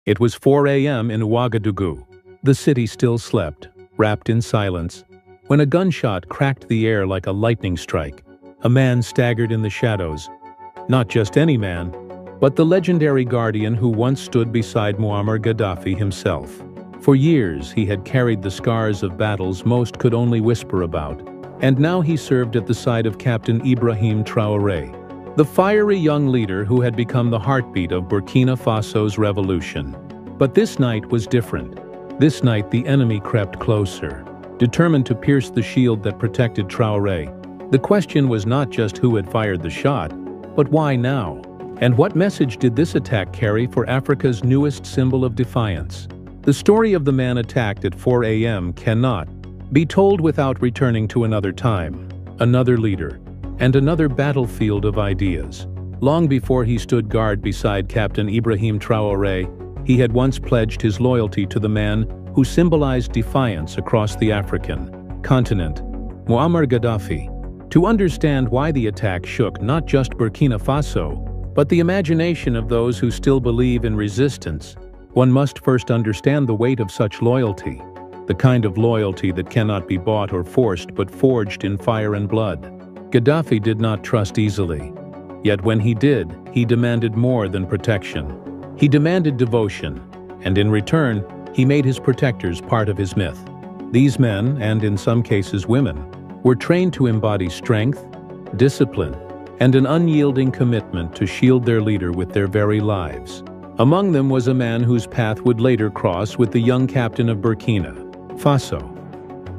It was 4 a.m. in Ouagadougou. The city still slept, wrapped in silence, when a gunshot cracked the air like a lightning strike. A man staggered in the shadows. Not just any man, but the legendary guardian who once stood beside Muammar Gaddafi himself. For years, he had carried the scars of battles most could only whisper about, and now he served at the side of Captain Ibrahim Traoré, the fiery young leader who had become the heartbeat of Burkina Faso's revolution. But this night was different. This night the enemy crept closer, determined to pierce the shield that protected Traoré. The question was not just who had fired the shot, but why now? And what message did this attack carry for Africa's newest symbol of defiance? The story of the man attacked at 4 a.m. cannot be told without returning to another time, another leader, and another battlefield of ideas. Long before he stood guard beside Captain Ibrahim Traoré, he had once pledged his loyalty to the man who symbolized defiance across the African continent, Muammar Gaddafi. To understand why the attack shook not just Burkina Faso, but the imagination of those who still believe in resistance, one must first understand the weight of such loyalty, the kind of loyalty that cannot be bought or forced but forged in fire and blood. Gaddafi did not trust easily. Yet when he did, he demanded more than protection. He demanded devotion, and in return, he made his protectors part of his myth. These men, and in some cases women, were trained to embody strength, discipline, and an unyielding commitment to shield their leader with their very lives. Among them was a man whose path would later cross with the young captain of Burkina Faso.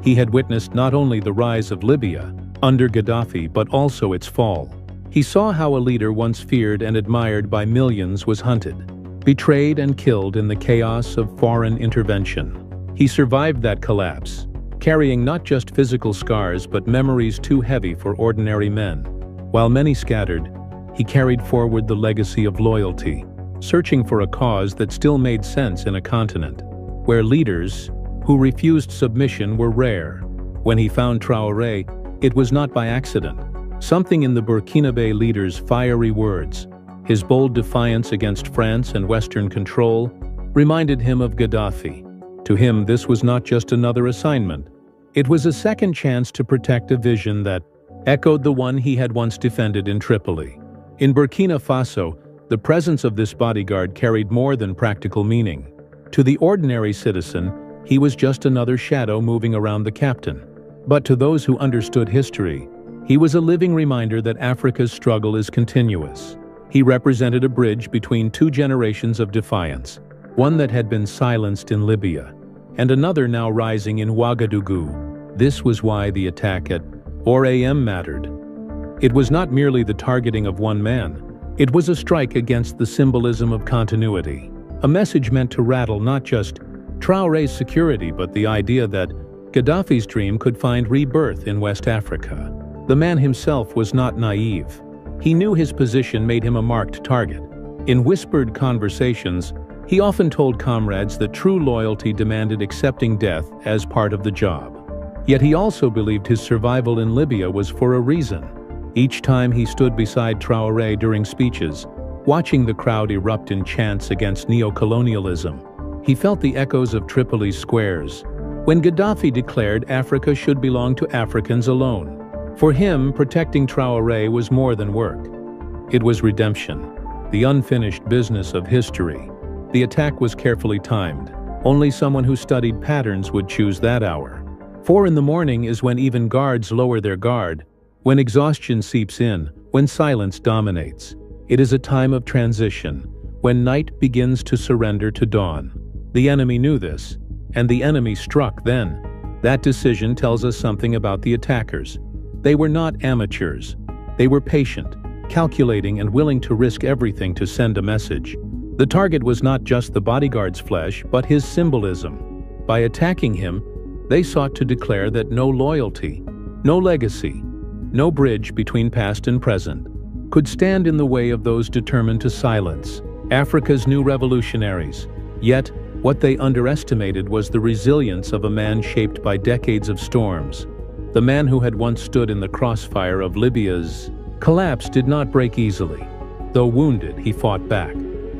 He had witnessed not only the rise of Libya under Gaddafi but also its fall. He saw how a leader once feared and admired by millions was hunted, betrayed and killed in the chaos of foreign intervention. He survived that collapse, carrying not just physical scars but memories too heavy for ordinary men. While many scattered, he carried forward the legacy of loyalty, searching for a cause that still made sense in a continent where leaders who refused submission were rare. When he found Traoré, it was not by accident. Something in the Burkinabe leader's fiery words, his bold defiance against France and Western control, reminded him of Gaddafi. To him, this was not just another assignment. It was a second chance to protect a vision that echoed the one he had once defended in Tripoli. In Burkina Faso, the presence of this bodyguard carried more than practical meaning. To the ordinary citizen, he was just another shadow moving around the captain. But to those who understood history, he was a living reminder that Africa's struggle is continuous. He represented a bridge between two generations of defiance, one that had been silenced in Libya, and another now rising in Ouagadougou. This was why the attack at 4 a.m. mattered. It was not merely the targeting of one man. It was a strike against the symbolism of continuity, a message meant to rattle not just Traoré's security but the idea that Gaddafi's dream could find rebirth in West Africa. The man himself was not naive. He knew his position made him a marked target. In whispered conversations, he often told comrades that true loyalty demanded accepting death as part of the job. Yet he also believed his survival in Libya was for a reason. Each time he stood beside Traoré during speeches, watching the crowd erupt in chants against neo-colonialism, he felt the echoes of Tripoli's squares, when Gaddafi declared Africa should belong to Africans alone. For him, protecting Traoré was more than work. It was redemption, the unfinished business of history. The attack was carefully timed. Only someone who studied patterns would choose that hour. 4 in the morning is when even guards lower their guard, when exhaustion seeps in, when silence dominates. It is a time of transition, when night begins to surrender to dawn. The enemy knew this, and the enemy struck then. That decision tells us something about the attackers. They were not amateurs. They were patient, calculating and willing to risk everything to send a message. The target was not just the bodyguard's flesh, but his symbolism. By attacking him, they sought to declare that no loyalty, no legacy, no bridge between past and present could stand in the way of those determined to silence Africa's new revolutionaries. Yet, what they underestimated was the resilience of a man shaped by decades of storms. The man who had once stood in the crossfire of Libya's collapse did not break easily. Though wounded, he fought back.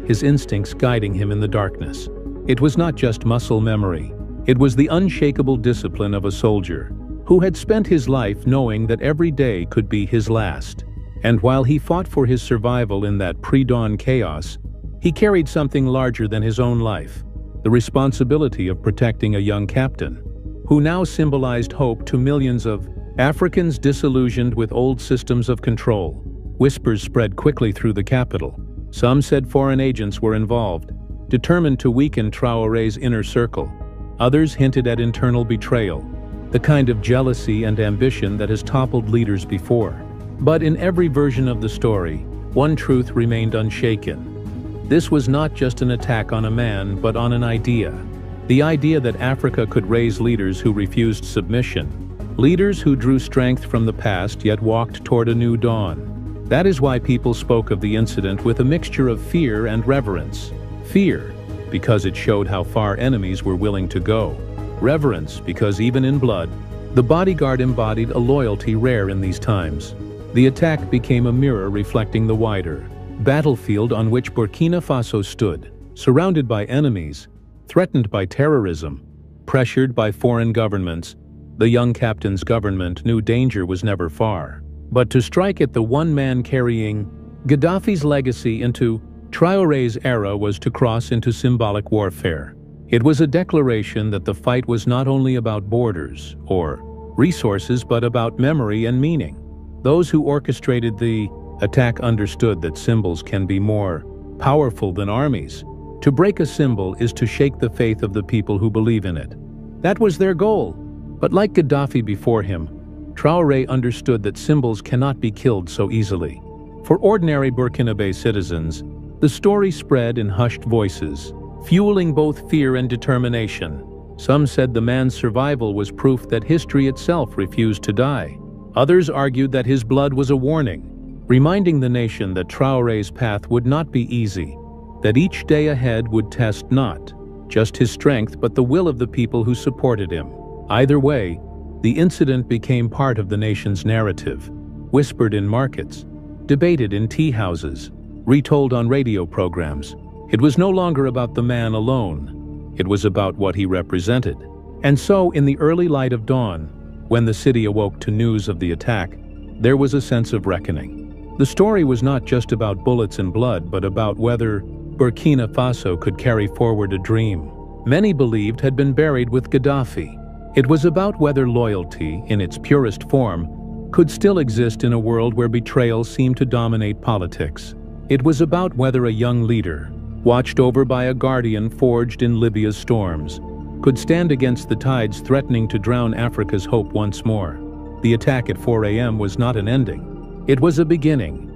his instincts guiding him in the darkness. It was not just muscle memory. It was the unshakable discipline of a soldier who had spent his life knowing that every day could be his last. And while he fought for his survival in that pre-dawn chaos, he carried something larger than his own life, the responsibility of protecting a young captain, who now symbolized hope to millions of Africans disillusioned with old systems of control. Whispers spread quickly through the capital. Some said foreign agents were involved, determined to weaken Traoré's inner circle. Others hinted at internal betrayal, the kind of jealousy and ambition that has toppled leaders before. But in every version of the story, one truth remained unshaken. This was not just an attack on a man, but on an idea. The idea that Africa could raise leaders who refused submission, leaders who drew strength from the past yet walked toward a new dawn. That is why people spoke of the incident with a mixture of fear and reverence. Fear, because it showed how far enemies were willing to go. Reverence, because even in blood, the bodyguard embodied a loyalty rare in these times. The attack became a mirror reflecting the wider battlefield on which Burkina Faso stood, surrounded by enemies, threatened by terrorism, pressured by foreign governments. The young captain's government knew danger was never far. But to strike at the one man carrying Gaddafi's legacy into Traoré's era was to cross into symbolic warfare. It was a declaration that the fight was not only about borders or resources, but about memory and meaning. Those who orchestrated the attack understood that symbols can be more powerful than armies. To break a symbol is to shake the faith of the people who believe in it. That was their goal. But like Gaddafi before him, Traoré understood that symbols cannot be killed so easily. For ordinary Burkinabe citizens, the story spread in hushed voices, fueling both fear and determination. Some said the man's survival was proof that history itself refused to die. Others argued that his blood was a warning, reminding the nation that Traoré's path would not be easy, that each day ahead would test not just his strength but the will of the people who supported him. Either way, the incident became part of the nation's narrative, whispered in markets, debated in tea houses, retold on radio programs. It was no longer about the man alone. It was about what he represented. And so, in the early light of dawn, when the city awoke to news of the attack, there was a sense of reckoning. The story was not just about bullets and blood, but about whether Burkina Faso could carry forward a dream many believed had been buried with Gaddafi. It was about whether loyalty, in its purest form, could still exist in a world where betrayal seemed to dominate politics. It was about whether a young leader, watched over by a guardian forged in Libya's storms, could stand against the tides threatening to drown Africa's hope once more. The attack at 4 a.m. was not an ending. It was a beginning,